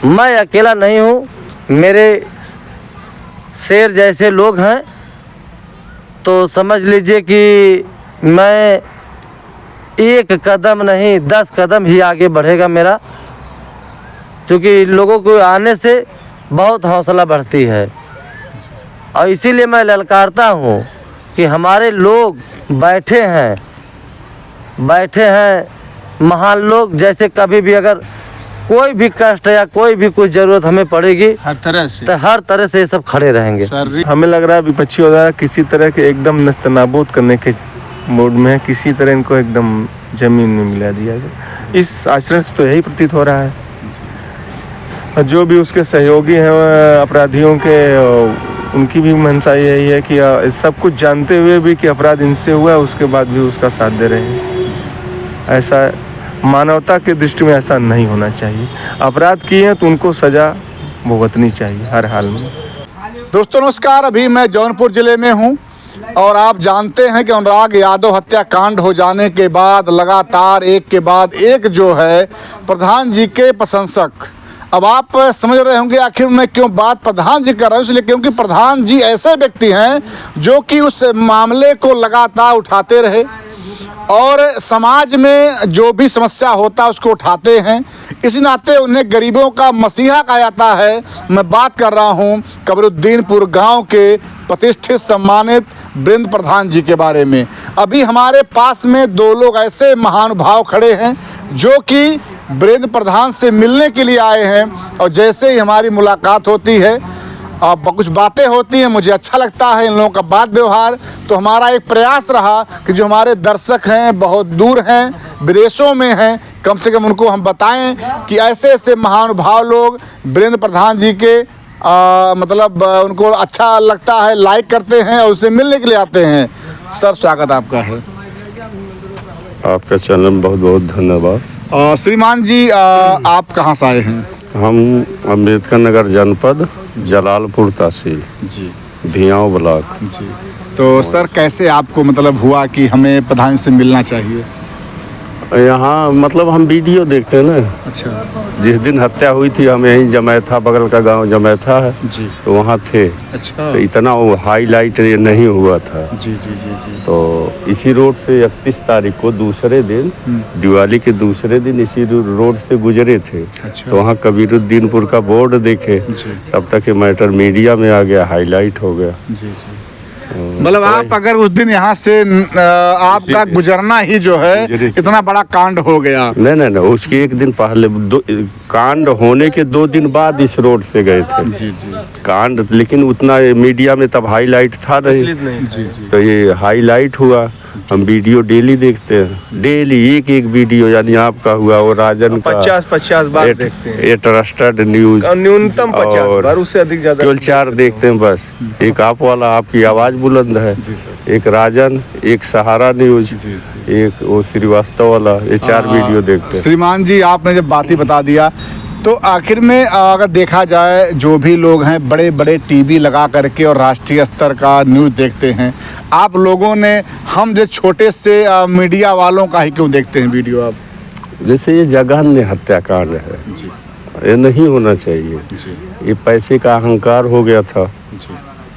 मैं अकेला नहीं हूँ, मेरे शेर जैसे लोग हैं। तो समझ लीजिए कि मैं एक कदम नहीं 10 कदम ही आगे बढ़ेगा मेरा, क्योंकि लोगों को आने से बहुत हौसला बढ़ती है। और इसीलिए मैं ललकारता हूँ कि हमारे लोग बैठे हैं महान लोग, जैसे कभी भी अगर कोई भी कष्ट या कोई भी कुछ ज़रूरत हमें पड़ेगी हर तरह से, तो हर तरह से ये सब खड़े रहेंगे। सर हमें लग रहा है विपक्षी वगैरह किसी तरह के एकदम नस्तनाबूद करने के मूड में है, किसी तरह इनको एकदम जमीन में मिला दिया जाए। इस आचरण से तो यही प्रतीत हो रहा है। और जो भी उसके सहयोगी हैं अपराधियों के, उनकी भी मंशा यही है कि सब कुछ जानते हुए भी कि अपराध इनसे हुआ है, उसके बाद भी उसका साथ दे रहे हैं। ऐसा मानवता की दृष्टि में ऐसा नहीं होना चाहिए। अपराध किए हैं तो उनको सज़ा भुगतनी चाहिए हर हाल में। दोस्तों नमस्कार, अभी मैं जौनपुर ज़िले में हूं और आप जानते हैं कि अनुराग यादव हत्याकांड हो जाने के बाद लगातार एक के बाद एक जो है प्रधान जी के प्रशंसक, अब आप समझ रहे होंगे आखिर मैं क्यों बात प्रधान जी कर रहा हूँ, इसलिए क्योंकि प्रधान जी ऐसे व्यक्ति हैं जो कि उस मामले को लगातार उठाते रहे और समाज में जो भी समस्या होता है उसको उठाते हैं। इसी नाते उन्हें गरीबों का मसीहा कहा जाता है। मैं बात कर रहा हूँ कबरुद्दीनपुर गांव के प्रतिष्ठित सम्मानित वीरेंद्र प्रधान जी के बारे में। अभी हमारे पास में दो लोग ऐसे महानुभाव खड़े हैं जो कि वीरेंद्र प्रधान से मिलने के लिए आए हैं और जैसे ही हमारी मुलाकात होती है अब कुछ बातें होती हैं, मुझे अच्छा लगता है इन लोगों का बात व्यवहार। तो हमारा एक प्रयास रहा कि जो हमारे दर्शक हैं बहुत दूर हैं, विदेशों में हैं, कम से कम उनको हम बताएं कि ऐसे ऐसे महानुभाव लोग वीरेंद्र प्रधान जी के मतलब उनको अच्छा लगता है, लाइक करते हैं और उनसे मिलने के लिए आते हैं। सर स्वागत आपका है। आपका चैनल में बहुत बहुत धन्यवाद। श्रीमान जी आप कहाँ से आए हैं? हम अम्बेडकर नगर जनपद जलालपुर तहसील जी, भियाव ब्लॉक जी। तो सर कैसे आपको मतलब हुआ कि हमें प्रधान से मिलना चाहिए? यहाँ मतलब हम वीडियो देखते हैं ना। अच्छा। जिस दिन हत्या हुई थी हम यहीं जमैथा, बगल का गांव जमैथा है जी। तो वहाँ थे। अच्छा। तो इतना वो हाईलाइट नहीं हुआ था। जी जी जी जी। तो इसी रोड से 31 तारीख को दूसरे दिन, दिवाली के दूसरे दिन इसी रोड से गुजरे थे। अच्छा। तो वहाँ कबीरुद्दीनपुर का बोर्ड देखे, तब तक ये मैटर मीडिया में आ गया, हाईलाइट हो गया। जी जी। मतलब आप अगर उस दिन यहाँ से आपका गुजरना ही जो है इतना बड़ा कांड हो गया। नहीं, उसके एक दिन पहले कांड होने के 2 दिन बाद इस रोड से गए थे। जी जी। कांड लेकिन उतना मीडिया में तब हाईलाइट था नहीं। जी जी। तो ये हाईलाइट हुआ। हम वीडियो डेली देखते हैं, डेली एक वीडियो, यानी आपका हुआ और राजन का 50 बार देखते हैं। ये ट्रस्टेड न्यूज न्यूनतम 50 बार, उससे अधिक ज्यादा केवल 4 देखते हैं बस। एक आप वाला, आपकी आवाज़ बुलंद है, एक राजन, एक सहारा न्यूज, एक वो श्रीवास्तव वाला, ये 4 वीडियो देखते हैं। श्रीमान जी आपने जब बात ही बता दिया तो आखिर में अगर देखा जाए जो भी लोग हैं बड़े बड़े टीवी लगा करके और राष्ट्रीय स्तर का न्यूज़ देखते हैं, आप लोगों ने हम जो छोटे से मीडिया वालों का ही क्यों देखते हैं वीडियो आप? जैसे ये जघन्य हत्याकांड है, ये नहीं होना चाहिए। ये पैसे का अहंकार हो गया था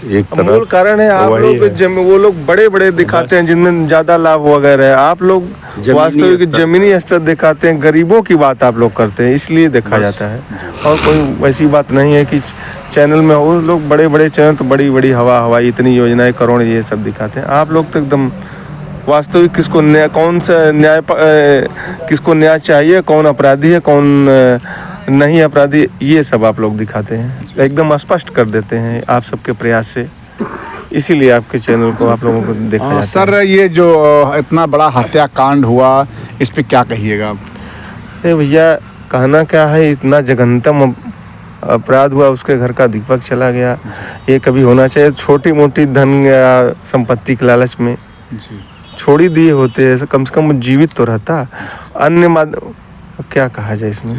एक तरह। मूल कारण है आप लोग वो लोग बड़े बड़े दिखाते हैं जिनमें ज्यादा लाभ वगैरह है, आप लोग वास्तविक जमीनी स्तर दिखाते हैं, गरीबों की बात आप लोग करते हैं, इसलिए देखा जाता है। और कोई वैसी बात नहीं है कि चैनल में वो लोग बड़े बड़े चैनल तो बड़ी बड़ी हवाई इतनी योजनाएं करोड़ ये सब दिखाते हैं। आप लोग तो एकदम वास्तविक किसको न्याय, कौन सा न्याय, किसको न्याय चाहिए, कौन अपराधी है कौन नहीं अपराधी, ये सब आप लोग दिखाते हैं, एकदम स्पष्ट कर देते हैं आप सबके प्रयास से। इसीलिए आपके चैनल को आप लोगों को देखा जाता है। सर ये जो इतना बड़ा हत्याकांड हुआ इस पे क्या कहिएगा आप? भैया कहना क्या है, इतना जघन्यतम अपराध हुआ, उसके घर का दीपक चला गया। ये कभी होना चाहिए? छोटी मोटी धन या संपत्ति के लालच में छोड़ी दिए होते हैं, कम से कम जीवित तो रहता। अन्य क्या कहा जाए इसमें?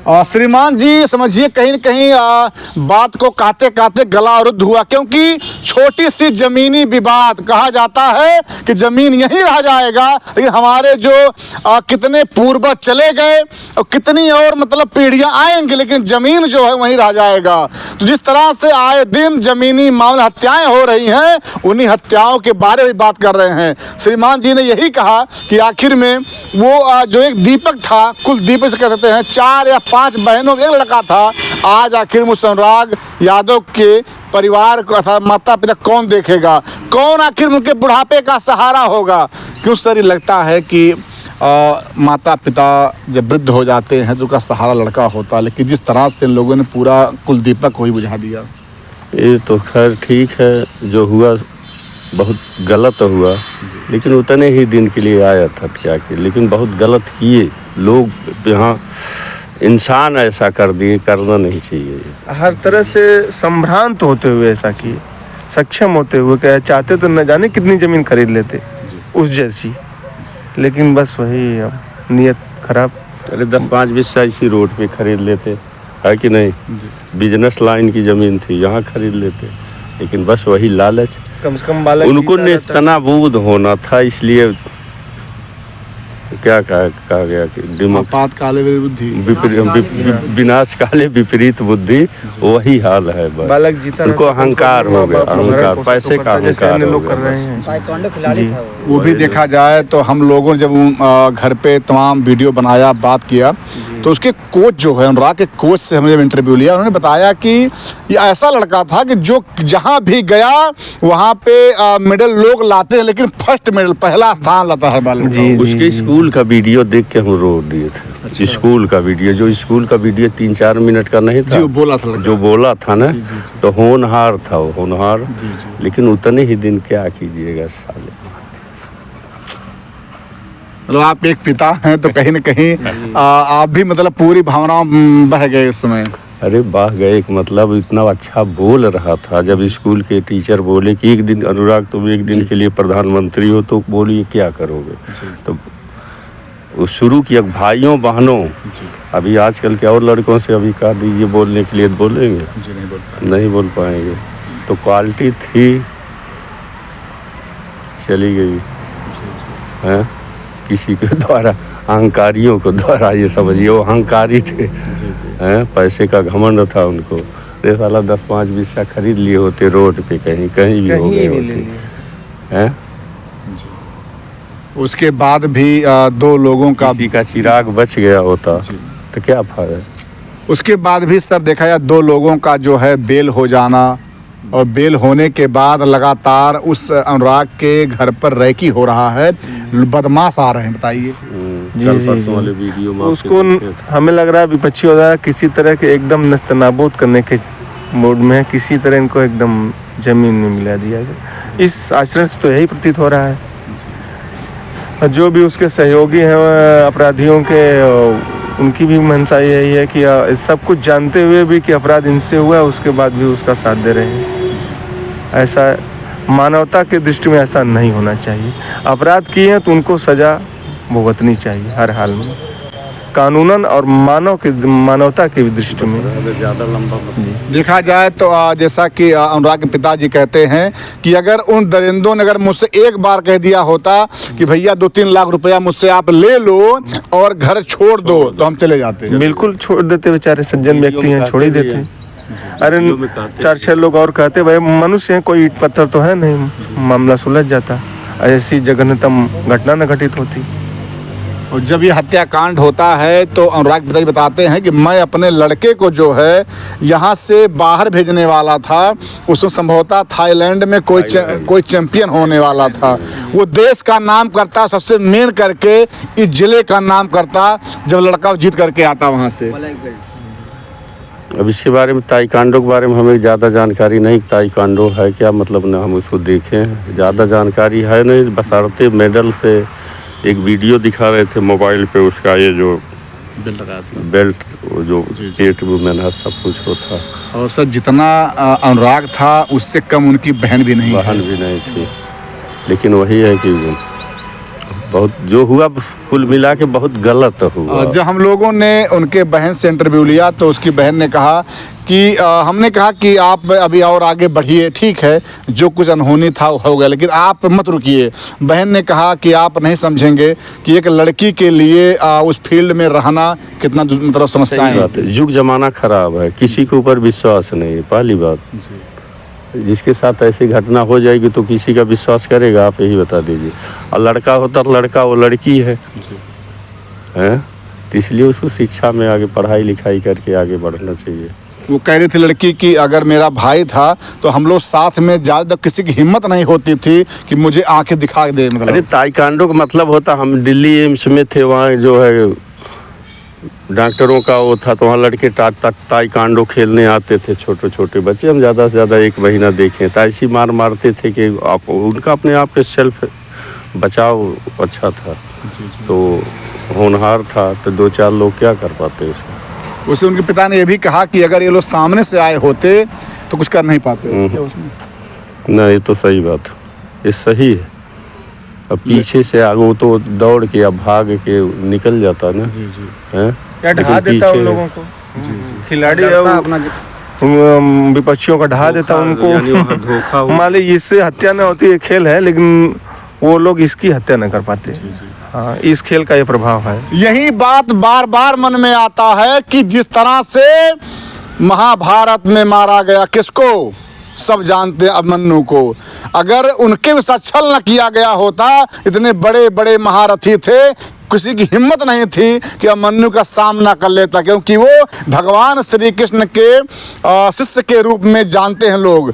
श्रीमान जी समझिए कहीं न कहीं बात को कहते कहते गला अवरुद्ध हुआ, क्योंकि छोटी सी जमीनी विवाद कहा जाता है कि जमीन यहीं रह जाएगा, लेकिन हमारे जो कितने पूर्वज चले गए और कितनी और मतलब पीढ़ियां आएंगी, लेकिन जमीन जो है वहीं रह जाएगा। तो जिस तरह से आए दिन जमीनी मामले हत्याएं हो रही हैं, उन्हीं हत्याओं के बारे में बात कर रहे हैं। श्रीमान जी ने यही कहा कि आखिर में वो जो एक दीपक था, कुल दीपक से कह सकते हैं 4 या 5 बहनों का एक लड़का था, आज आखिर मुझ अनुराग यादव के परिवार को अर्थात माता पिता कौन देखेगा, कौन आखिर उनके बुढ़ापे का सहारा होगा। क्यों सर ये लगता है कि माता पिता जब वृद्ध हो जाते हैं तो उनका सहारा लड़का होता है, लेकिन जिस तरह से लोगों ने पूरा कुल दीपक को ही बुझा दिया। ये तो खैर ठीक है, जो हुआ बहुत गलत हुआ, लेकिन उतने ही दिन के लिए आया था क्या कि, लेकिन बहुत गलत किए लोग यहाँ, इंसान ऐसा कर दिए, करना नहीं चाहिए। हर तरह से संभ्रांत होते हुए ऐसा किए, सक्षम होते हुए क्या चाहते तो न जाने कितनी ज़मीन खरीद लेते उस जैसी, लेकिन बस वही अब नीयत खराब। अरे 10-5 बिस्सा इसी रोड पे खरीद लेते, है कि नहीं, बिजनेस लाइन की ज़मीन थी, यहाँ खरीद लेते, लेकिन बस वही लालच, कम से कम बालक उनको निस्तना बोध होना था, इसलिए क्या कहा गया कि दिमाग आपातकाले बुद्धि विनाश काले विपरीत बुद्धि, वही हाल है बस। बालक जीता उनको अहंकार हो गया, अहंकार, पैसे का अहंकार हो कर रहे गया। हैं। ताइक्वांडो खिलाड़ी था वो भी देखा जाए तो हम लोगों ने जब घर पे तमाम वीडियो बनाया, बात किया, तो उसके कोच जो है, अनुराग के कोच से हमने जब इंटरव्यू लिया, उन्होंने बताया कि ये ऐसा लड़का था कि जो जहाँ भी गया वहाँ पे मेडल लोग लाते हैं, लेकिन फर्स्ट मेडल पहला स्थान लाता है बालक। उसके स्कूल का वीडियो देख के हम रो दिए थे। अच्छा। स्कूल का वीडियो, जो स्कूल का वीडियो 3-4 मिनट का नहीं था, जो बोला था लड़का। जो बोला था ना, तो होनहार था वो, होनहार, लेकिन उतने ही दिन क्या कीजिएगा साले। मतलब आप एक पिता हैं तो कहीं न कहीं आप भी मतलब पूरी भावनाओं बह गए उस समय। अरे बाह गए, मतलब इतना अच्छा बोल रहा था, जब स्कूल के टीचर बोले कि एक दिन अनुराग तुम एक दिन के लिए प्रधानमंत्री हो, तो बोलिए क्या करोगे, तो वो शुरू किया भाइयों बहनों। अभी आजकल के और लड़कों से अभी कह दीजिए बोलने के लिए, बोलेंगे नहीं बोल पाएंगे, तो क्वालिटी थी, चली गई है किसी के द्वारा, अहंकारियों के द्वारा, ये समझिए वो अहंकारी थे, हैं, पैसे का घमंड था उनको। अरे साला 10-5 बिस्सा खरीद लिए होते रोड पे, कहीं कहीं भी हो गए होते हैं। उसके बाद भी 2 लोगों का किसी का चिराग बच गया होता तो क्या फायदा। उसके बाद भी सर देखा जाए 2 लोगों का जो है बेल हो जाना, और बेल होने के बाद लगातार उस अनुराग के घर पर रैकी हो रहा है, बदमाश आ रहे हैं, बताइए। जी वाले वीडियो में उसको हमें लग रहा है विपक्षी हो रहा है, किसी तरह के एकदम नस्तनाबूद करने के मूड में है, किसी तरह इनको एकदम जमीन में मिला दिया जाए, इस आचरण से तो यही प्रतीत हो रहा है। जो भी उसके सहयोगी हैं अपराधियों के, उनकी भी मंशा यही है कि सब कुछ जानते हुए भी कि अपराध इनसे हुआ है, उसके बाद भी उसका साथ दे रहे हैं। ऐसा मानवता के दृष्टि में ऐसा नहीं होना चाहिए। अपराध किए हैं तो उनको सज़ा भुगतनी चाहिए हर हाल में, कानूनन और मानवता की दृष्टि में। ज़्यादा लंबा देखा जाए तो जैसा कि अनुराग के पिताजी कहते हैं कि अगर उन दरिंदों ने अगर मुझसे एक बार कह दिया होता कि भैया 2-3 लाख रुपया मुझसे आप ले लो और घर छोड़ दो, तो हम चले जाते। बिल्कुल छोड़ देते, बेचारे सज्जन व्यक्ति हैं, छोड़ ही देते। अरे 4-6 लोग और कहते भाई मनुष्य हैं, कोई ईंट पत्थर तो है नहीं, मामला सुलझ जाता, ऐसी जघन्यतम घटना न घटित होती। और जब ये हत्याकांड होता है तो अनुराग पिताजी बताते हैं कि मैं अपने लड़के को जो है यहाँ से बाहर भेजने वाला था, उसमें संभवतः थाईलैंड में कोई चैंपियन होने वाला था, वो देश का नाम करता, सबसे मेन करके इस जिले का नाम करता, जब लड़का जीत करके आता वहाँ से। अब इसके बारे में, ताइक्वांडो के बारे में हमें ज़्यादा जानकारी नहीं, ताइक्वांडो है क्या मतलब ना हम उसको देखें, ज़्यादा जानकारी है नहीं, बशर्ते मेडल से एक वीडियो दिखा रहे थे मोबाइल पे, उसका ये जो बेल्ट जो पेट वुमेन है सब कुछ होता। और सर जितना अनुराग था उससे कम उनकी बहन भी नहीं थी, लेकिन वही है कि बहुत जो हुआ कुल मिला के बहुत गलत हुआ। जब हम लोगों ने उनके बहन से इंटरव्यू लिया तो उसकी बहन ने कहा कि हमने कहा कि आप अभी और आगे बढ़िए, ठीक है जो कुछ अनहोनी था हो गया, लेकिन आप मत रुकिए। बहन ने कहा कि आप नहीं समझेंगे कि एक लड़की के लिए उस फील्ड में रहना कितना मतलब समस्याएं बात है, युग जमाना खराब है, किसी के ऊपर विश्वास नहीं है। पहली बात, जिसके साथ ऐसी घटना हो जाएगी तो किसी का विश्वास करेगा, आप यही बता दीजिए। और लड़का होता तो लड़का, वो लड़की है हैं, तो इसलिए उसको शिक्षा में आगे पढ़ाई लिखाई करके आगे बढ़ना चाहिए। वो कह रही थी लड़की कि अगर मेरा भाई था तो हम लोग साथ में ज़्यादा, किसी की हिम्मत नहीं होती थी कि मुझे आंखें दिखा दे। मतलब अरे ताइक्वांडो का मतलब होता, हम दिल्ली एम्स में थे, वहाँ जो है डॉक्टरों का वो था, तो वहाँ लड़के ताइक्वांडो खेलने आते थे, छोटे छोटे बच्चे। हम ज़्यादा से ज़्यादा 1 महीना देखें तो ऐसी मार मारते थे कि आप उनका अपने आप के सेल्फ बचाव अच्छा था। तो होनहार था, तो 2-4 लोग क्या कर पाते उसको। उसे उनके पिता ने यह भी कहा कि अगर ये लोग सामने से आए होते तो कुछ कर नहीं पाते। ना, ये तो सही बात, ये सही है। अब पीछे से आगे वो तो दौड़ के या भाग के निकल जाता ना, हैं, या ढहा देता उन लोगों को। खिलाड़ी विपक्षियों का ढहा देता उनको। मान लीजिए इससे हत्या न होती, ये खेल है, लेकिन वो लोग इसकी हत्या न कर पाते। हाँ, इस खेल का ये प्रभाव है। यही बात बार बार मन में आता है कि जिस तरह से महाभारत में मारा गया किसको, सब जानते हैं अभिमन्यु को, अगर उनके साथ छल न किया गया होता, इतने बड़े बड़े महारथी थे, किसी की हिम्मत नहीं थी कि अभिमन्यु का सामना कर लेता, क्योंकि वो भगवान श्री कृष्ण के शिष्य के रूप में जानते हैं लोग।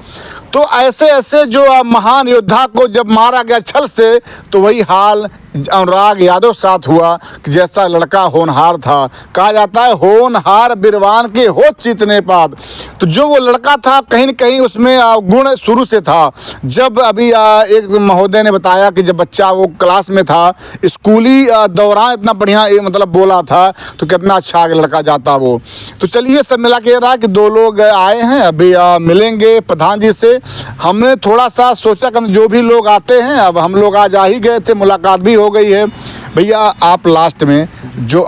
तो ऐसे ऐसे जो महान योद्धा को जब मारा गया छल से, तो वही हाल अनुराग यादव साथ हुआ कि जैसा लड़का होनहार था। कहा जाता है होनहार बिरवान के हो चीतने पात। तो जो वो लड़का था कहीं न कहीं उसमें गुण शुरू से था। जब अभी एक महोदय ने बताया कि जब बच्चा वो क्लास में था, स्कूली दौरान इतना बढ़िया मतलब बोला था, तो कितना अच्छा लड़का जाता वो। तो चलिए सब मिला के रहा कि 2 लोग आए हैं, अभी मिलेंगे प्रधान जी से। हमने थोड़ा सा सोचा कि जो भी लोग आते हैं, अब हम लोग आज आ ही गए थे, मुलाकात भी हो गई है। भैया आप लास्ट में जो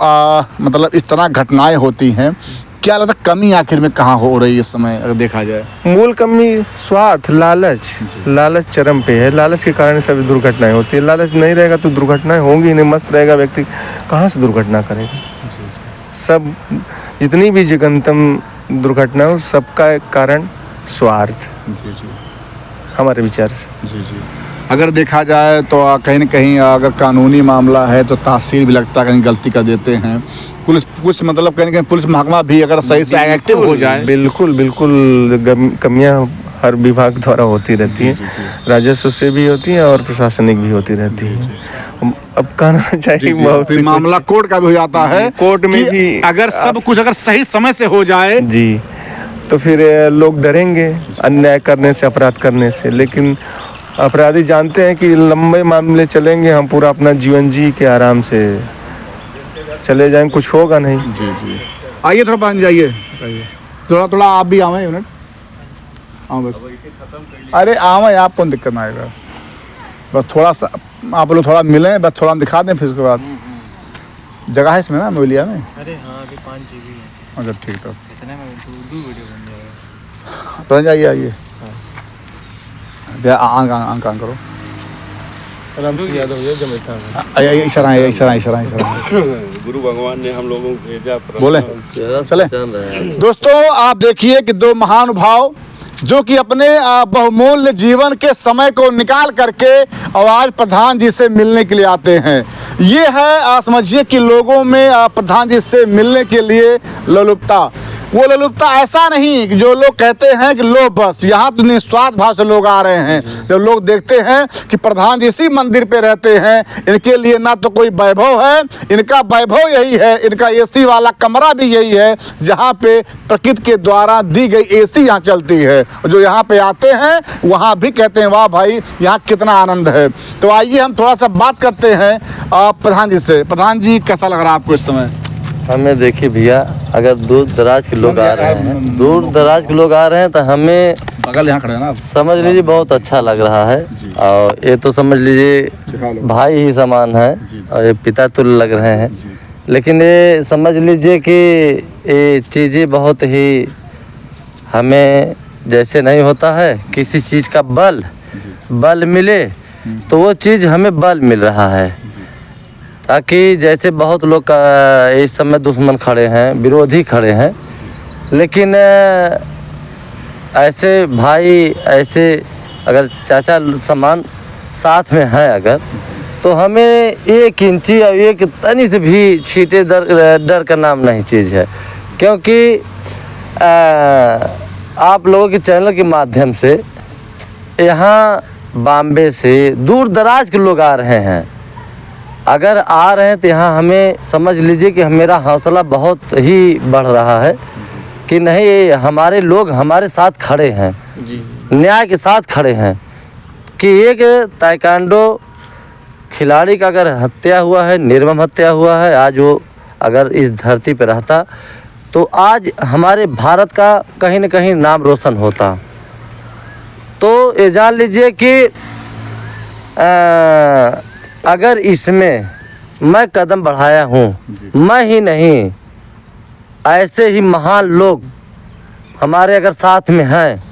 मतलब इस तरह घटनाएं होती हैं, क्या लगता है कमी आखिर में कहाँ हो रही है इस समय अगर देखा जाए? मूल कमी स्वार्थ, लालच चरम पे है। लालच के कारण सभी दुर्घटनाएं होती है। लालच नहीं रहेगा तो दुर्घटनाएं होंगी नहीं। मस्त रहेगा व्यक्ति, कहाँ से दुर्घटना करेगा? सब जितनी भी जघन्यतम दुर्घटना हो, सबका कारण स्वार्थ, हमारे विचार से। अगर देखा जाए तो कहीं न कहीं अगर कानूनी मामला है तो तासीर भी लगता है कहीं गलती कर देते हैं। पुलिस कुछ मतलब कहीं न कहीं पुलिस महकमा भी अगर सही से एक्टिव हो जाए। बिल्कुल कमियां हर विभाग द्वारा होती रहती हैं, राजस्व से भी होती हैं और प्रशासनिक भी होती रहती हैं। अब कहना चाहिए बहुत सी मामला कोर्ट का भी हो जाता है, कोर्ट में भी अगर सब कुछ अगर सही समय से हो जाए जी, तो फिर लोग डरेंगे अन्याय करने से, अपराध करने से। लेकिन अपराधी जानते हैं कि लंबे मामले चलेंगे, हम पूरा अपना जीवन जी के आराम से चले जाएंगे, कुछ होगा नहीं। जी आइए थोड़ा बन जाइए, थोड़ा आप भी आवे यूनिट आओ बस। अरे आवे, आपको दिक्कत ना आएगा, बस थोड़ा सा आप लोग थोड़ा मिलें, बस थोड़ा दिखा दें, फिर उसके बाद जगह है इसमें ना मोलिया में। अरे हाँ, अभी 5 GB है। अच्छा ठीक है, इतने में 2 वीडियो बन जाएगा। तो जाइए आइए आंक करो, इशारा गुरु भगवान ने हम लोगों को भेजा, बोले चले। दोस्तों आप देखिए कि 2 महानुभाव जो कि अपने बहुमूल्य जीवन के समय को निकाल करके और आज प्रधान जी से मिलने के लिए आते हैं। ये है समझिए कि लोगों में प्रधान जी से मिलने के लिए लोलुपता। वो लोलुपता ऐसा नहीं कि जो लोग कहते हैं कि लो बस, यहाँ तो निस्वार्थ भाव से लोग आ रहे हैं। जब लोग देखते हैं कि प्रधान जी इसी मंदिर पे रहते हैं, इनके लिए ना तो कोई वैभव है, इनका वैभव यही है, इनका AC वाला कमरा भी यही है, जहाँ पे प्रकृति के द्वारा दी गई AC यहाँ चलती है। जो यहाँ पे आते हैं वहाँ भी कहते हैं वाह भाई यहाँ कितना आनंद है। तो आइए हम थोड़ा सा बात करते हैं प्रधान जी से। प्रधान जी कैसा लग रहा है आपको इस समय? हमें देखिए भैया, अगर दूर दराज के लोग आ रहे हैं, तो हमें बगल यहाँ खड़े हैं ना आप। समझ लीजिए बहुत अच्छा लग रहा है। और ये तो समझ लीजिए भाई ही समान है और ये पिता तुल्य लग रहे हैं। लेकिन ये समझ लीजिए कि ये चीज़ें बहुत ही हमें जैसे नहीं होता है किसी चीज़ का बल मिले तो वो चीज़ हमें बल मिल रहा है। ताकि जैसे बहुत लोग का इस समय दुश्मन खड़े हैं, विरोधी खड़े हैं, लेकिन ऐसे भाई ऐसे अगर चाचा समान साथ में हैं अगर, तो हमें एक इंची और एक तनी से भी छीटे डर का नाम नहीं चीज़ है। क्योंकि आप लोगों के चैनल के माध्यम से यहाँ बॉम्बे से दूर दराज के लोग आ रहे हैं। अगर आ रहे हैं तो यहाँ हमें समझ लीजिए कि मेरा हौसला बहुत ही बढ़ रहा है कि नहीं, ये हमारे लोग हमारे साथ खड़े हैं, न्याय के साथ खड़े हैं। कि एक ताइक्वांडो खिलाड़ी का अगर हत्या हुआ है, निर्मम हत्या हुआ है, आज वो अगर इस धरती पर रहता तो आज हमारे भारत का कहीं न कहीं नाम रोशन होता। तो ये जान लीजिए कि अगर इसमें मैं कदम बढ़ाया हूँ, मैं ही नहीं, ऐसे ही महान लोग हमारे अगर साथ में हैं,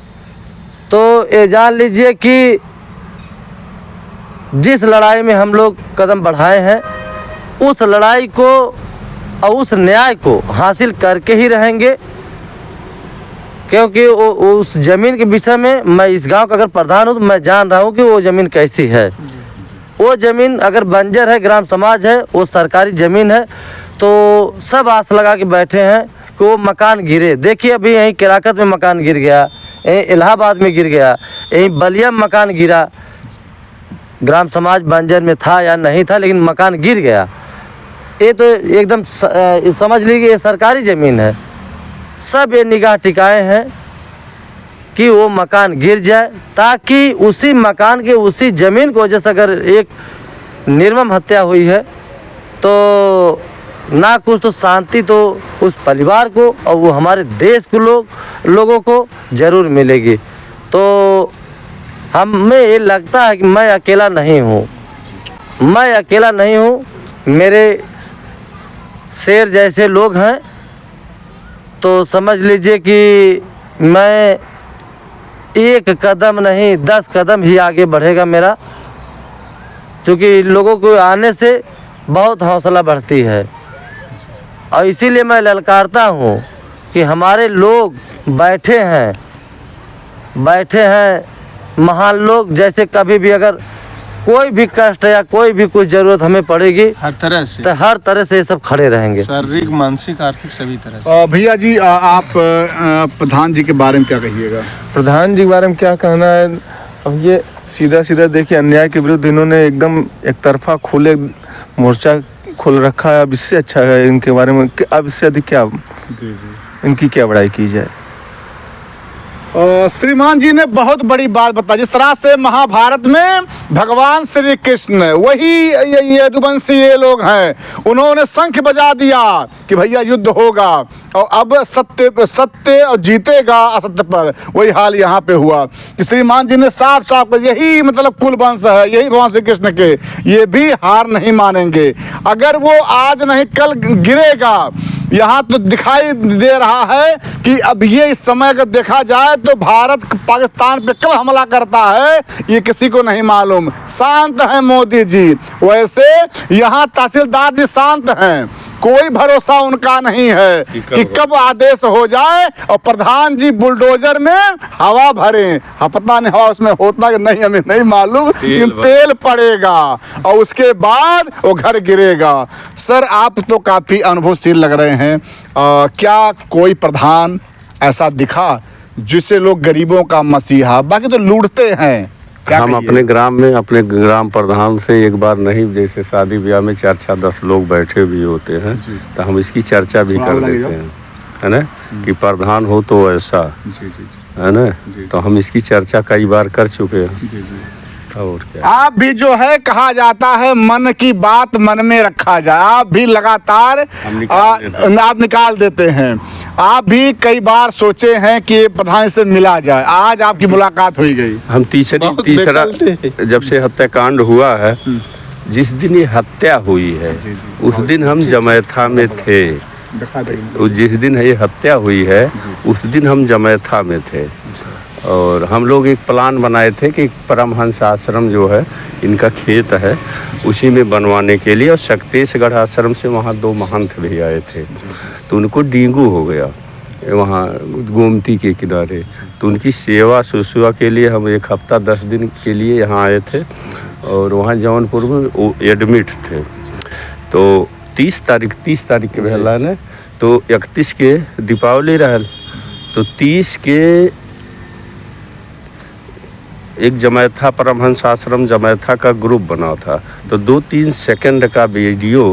तो ये जान लीजिए कि जिस लड़ाई में हम लोग कदम बढ़ाए हैं उस लड़ाई को और उस न्याय को हासिल करके ही रहेंगे। क्योंकि उस ज़मीन के विषय में मैं इस गांव का अगर प्रधान हूँ तो मैं जान रहा हूँ कि वो ज़मीन कैसी है। वो ज़मीन अगर बंजर है, ग्राम समाज है, वो सरकारी ज़मीन है, तो सब आस लगा के बैठे हैं कि वो मकान गिरे। देखिए अभी यहीं केराकत में मकान गिर गया, यहीं इलाहाबाद में गिर गया, यहीं बलिया में मकान गिरा। ग्राम समाज बंजर में था या नहीं था, लेकिन मकान गिर गया। ये तो एकदम समझ लीजिए ये सरकारी ज़मीन है। सब ये निगाह टिकाए हैं कि वो मकान गिर जाए, ताकि उसी मकान के उसी ज़मीन को वजह से अगर एक निर्मम हत्या हुई है तो ना कुछ तो शांति तो उस परिवार को और वो हमारे देश के लोगों को ज़रूर मिलेगी। तो हमें ये लगता है कि मैं अकेला नहीं हूँ, मैं अकेला नहीं हूँ। मेरे शेर जैसे लोग हैं, तो समझ लीजिए कि मैं एक कदम नहीं 10 कदम ही आगे बढ़ेगा मेरा। क्योंकि लोगों को आने से बहुत हौसला बढ़ती है और इसीलिए मैं ललकारता हूँ कि हमारे लोग बैठे हैं महान लोग। जैसे कभी भी अगर कोई भी कष्ट या कोई भी कुछ ज़रूरत हमें पड़ेगी, हर तरह से, तो हर तरह से ये सब खड़े रहेंगे, शारीरिक, मानसिक, आर्थिक सभी तरह से। भैया जी आप प्रधान जी के बारे में क्या कहिएगा? प्रधान जी के बारे में क्या कहना है? अब ये सीधा देखिए, अन्याय के विरुद्ध इन्होंने एकदम एक तरफा खुले मोर्चा खोल रखा है। अब इससे अच्छा है इनके बारे में, अब इससे अधिक क्या इनकी क्या बड़ाई की जाए। श्रीमान जी ने बहुत बड़ी बात बताई। जिस तरह से महाभारत में भगवान श्री कृष्ण, वही ये यदुवंशी ये लोग हैं, उन्होंने शंख बजा दिया कि भैया युद्ध होगा और अब सत्य और जीतेगा असत्य पर। वही हाल यहाँ पे हुआ कि श्रीमान जी ने साफ यही मतलब कुल वंश है, यही भगवान श्री कृष्ण के, ये भी हार नहीं मानेंगे। अगर वो आज नहीं कल गिरेगा। यहाँ तो दिखाई दे रहा है कि अब ये इस समय अगर देखा जाए तो भारत पाकिस्तान पे कब हमला करता है ये किसी को नहीं मालूम। शांत है मोदी जी, वैसे यहाँ तहसीलदार जी शांत हैं, कोई भरोसा उनका नहीं है कि कब आदेश हो जाए और प्रधान जी बुलडोजर में हवा भरें। पता नहीं हवा उसमें होता कि नहीं, हमें नहीं मालूम, तेल पड़ेगा और उसके बाद वो घर गिरेगा। सर आप तो काफ़ी अनुभवशील लग रहे हैं, क्या कोई प्रधान ऐसा दिखा जिसे लोग गरीबों का मसीहा, बाकी तो लूटते हैं? हम अपने ग्राम में अपने ग्राम प्रधान से एक बार नहीं, जैसे शादी ब्याह में 4-10 लोग बैठे भी होते हैं तो हम इसकी चर्चा भी कर देते हैं, है ना, कि प्रधान हो तो ऐसा, है ना, तो हम इसकी चर्चा कई बार कर चुके हैं। और क्या, आप भी जो है कहा जाता है मन की बात मन में रखा जाए, आप भी लगातार आप निकाल देते हैं। आप भी कई बार सोचे हैं कि प्रधान से मिला जाए, आज आपकी मुलाकात हो गई। हम तीसरा जब से हत्याकांड हुआ है, जिस दिन ये हत्या हुई है उस दिन हम जमैथा में थे। जिस दिन ये हत्या हुई है उस दिन हम जमैथा में थे और हम लोग एक प्लान बनाए थे कि परमहंस आश्रम जो है इनका खेत है उसी में बनवाने के लिए, और शक्तिशगढ़ आश्रम से वहाँ 2 महंत भी आए थे, तो उनको डेंगू हो गया वहाँ गोमती के किनारे। तो उनकी सेवा शुश्रूषा के लिए हम 1 हफ्ता 10 दिन के लिए यहाँ आए थे और वहाँ जौनपुर में वो एडमिट थे। तो 30 तारीख के भेला ने, तो 31 के दीपावली रहल, तो 30 के एक जमैथा परमहंस आश्रम जमैथा का ग्रुप बना था, तो 2-3 सेकंड का वीडियो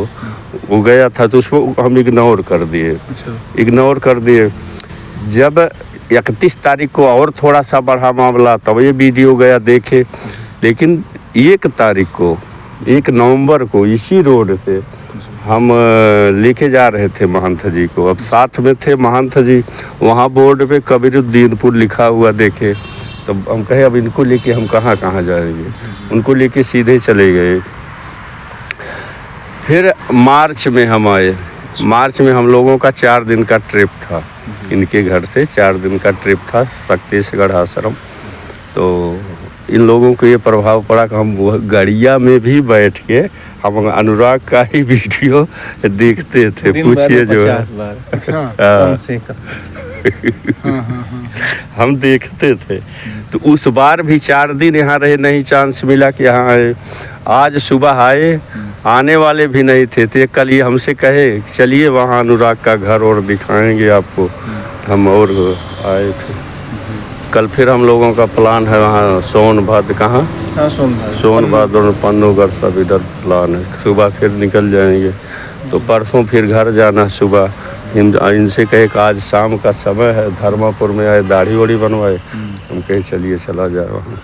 हो गया था, तो उसको हम इग्नोर कर दिए। जब 31 तारीख को और थोड़ा सा बढ़ा मामला तब ये वीडियो गया देखे, लेकिन 1 तारीख को 1 नवंबर को इसी रोड से हम लेके जा रहे थे महंत जी को। अब साथ में थे महंत जी, वहाँ बोर्ड पे कबीरुद्दीनपुर लिखा हुआ देखे, तो हम कहे अब इनको लेके हम कहाँ जाएंगे, उनको लेके सीधे चले गए। फिर मार्च में हम आए। मार्च में हम लोगों का 4 दिन का ट्रिप था, इनके घर से 4 दिन का ट्रिप था शक्तिशगढ़ आश्रम। तो इन लोगों को ये प्रभाव पड़ा कि हम गाड़िया में भी बैठ के हम अनुराग का ही वीडियो देखते थे, पूछिए जो है हम देखते थे। तो उस बार भी 4 दिन यहाँ रहे, नहीं चांस मिला कि यहाँ आए। आज सुबह आए, आने वाले भी नहीं थे, तो कल ये हमसे कहे चलिए वहाँ अनुराग का घर और दिखाएंगे आपको, हम और आए थे। कल फिर हम लोगों का प्लान है वहाँ सोनभद्र, कहाँ सोनभद्र और पन्नूगढ़ सब इधर प्लान है। सुबह फिर निकल जाएंगे, तो परसों फिर घर जाना सुबह। इनसे कहे कि आज शाम का समय है, धर्मापुर में आए दाढ़ी वाड़ी बनवाए, हम कहे चलिए चला जाए वहाँ।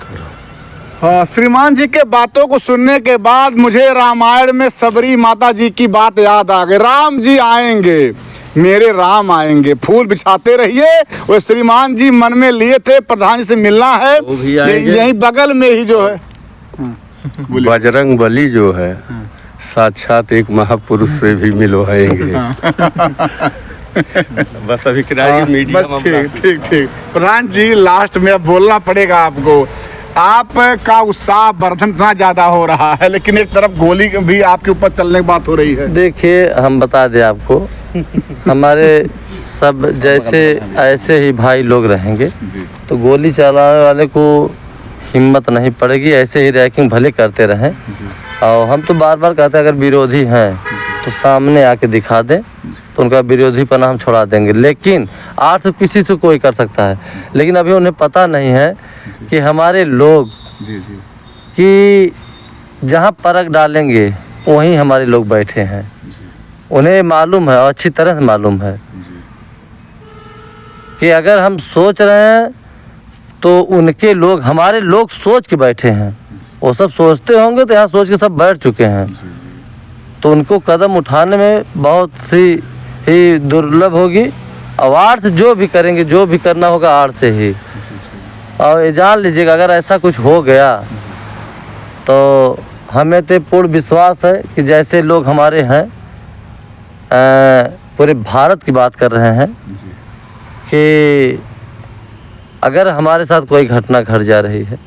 हाँ, श्रीमान जी के बातों को सुनने के बाद मुझे रामायण में सबरी माता जी की बात याद आ गई। राम जी आएंगे, मेरे राम आएंगे, फूल बिछाते रहिए। वो श्रीमान जी मन में लिए थे प्रधान जी से मिलना है, यही बगल में ही जो है बजरंग बली जो है साक्षात एक महापुरुष से भी मिलवाएंगे। बस अभी मीडिया बस ठीक। प्रधान जी लास्ट में अब बोलना पड़ेगा आपको, आपका उत्साह वर्धन इतना ज़्यादा हो रहा है, लेकिन एक तरफ गोली भी आपके ऊपर चलने की बात हो रही है। देखिए, हम बता दें आपको, हमारे सब जैसे ऐसे ही भाई लोग रहेंगे तो गोली चलाने वाले को हिम्मत नहीं पड़ेगी। ऐसे ही रैकिंग भले करते रहें, और हम तो बार बार कहते हैं अगर विरोधी हैं तो सामने आके दिखा दें, तो उनका विरोधीपना हम छोड़ा देंगे। लेकिन आर्थ तो किसी से कोई कर सकता है, लेकिन अभी उन्हें पता नहीं है कि हमारे लोग कि जहाँ परख डालेंगे वहीं हमारे लोग बैठे हैं। उन्हें मालूम है और अच्छी तरह से मालूम है कि अगर हम सोच रहे हैं तो उनके लोग, हमारे लोग सोच के बैठे हैं। वो सब सोचते होंगे तो यहाँ सोच के सब बैठ चुके हैं, तो उनको कदम उठाने में बहुत सी ही दुर्लभ होगी। और आर्ट से जो भी करेंगे, जो भी करना होगा आर्ट से ही। और ये जान लीजिएगा अगर ऐसा कुछ हो गया तो हमें तो पूर्ण विश्वास है कि जैसे लोग हमारे हैं, पूरे भारत की बात कर रहे हैं कि अगर हमारे साथ कोई घटना घट जा रही है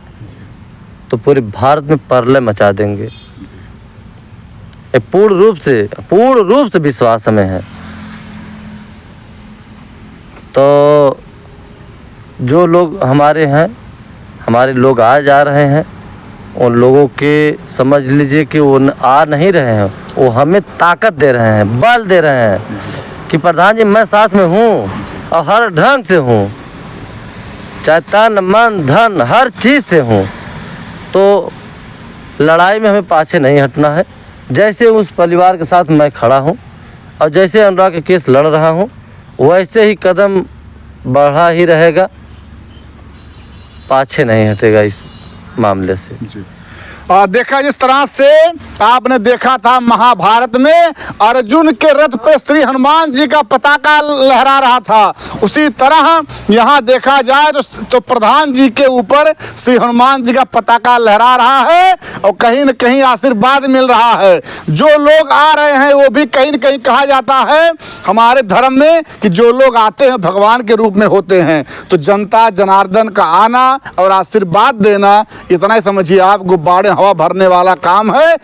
तो पूरे भारत में प्रलय मचा देंगे। ये पूर्ण रूप से विश्वास हमें है। तो जो लोग हमारे हैं, हमारे लोग आ जा रहे हैं, उन लोगों के समझ लीजिए कि वो आ नहीं रहे हैं, वो हमें ताकत दे रहे हैं, बल दे रहे हैं कि प्रधान जी मैं साथ में हूँ और हर ढंग से हूँ, चाहे तन मन धन हर चीज़ से हूँ। तो लड़ाई में हमें पाछे नहीं हटना है। जैसे उस परिवार के साथ मैं खड़ा हूँ और जैसे अनुराग के केस लड़ रहा हूँ, वैसे ही कदम बढ़ा ही रहेगा, पाछे नहीं हटेगा इस मामले से। देखा जिस तरह से आपने देखा था महाभारत में अर्जुन के रथ पे श्री हनुमान जी का पताका लहरा रहा था, उसी तरह यहाँ देखा जाए तो प्रधान जी के ऊपर श्री हनुमान जी का पताका लहरा रहा है और कहीं न कहीं आशीर्वाद मिल रहा है। जो लोग आ रहे हैं वो भी कहीं न कहीं कहा जाता है हमारे धर्म में कि जो लोग आते हैं भगवान के रूप में होते हैं। तो जनता जनार्दन का आना और आशीर्वाद देना, इतना ही समझिए आप, गुब्बारे हवा भरने वाला काम है।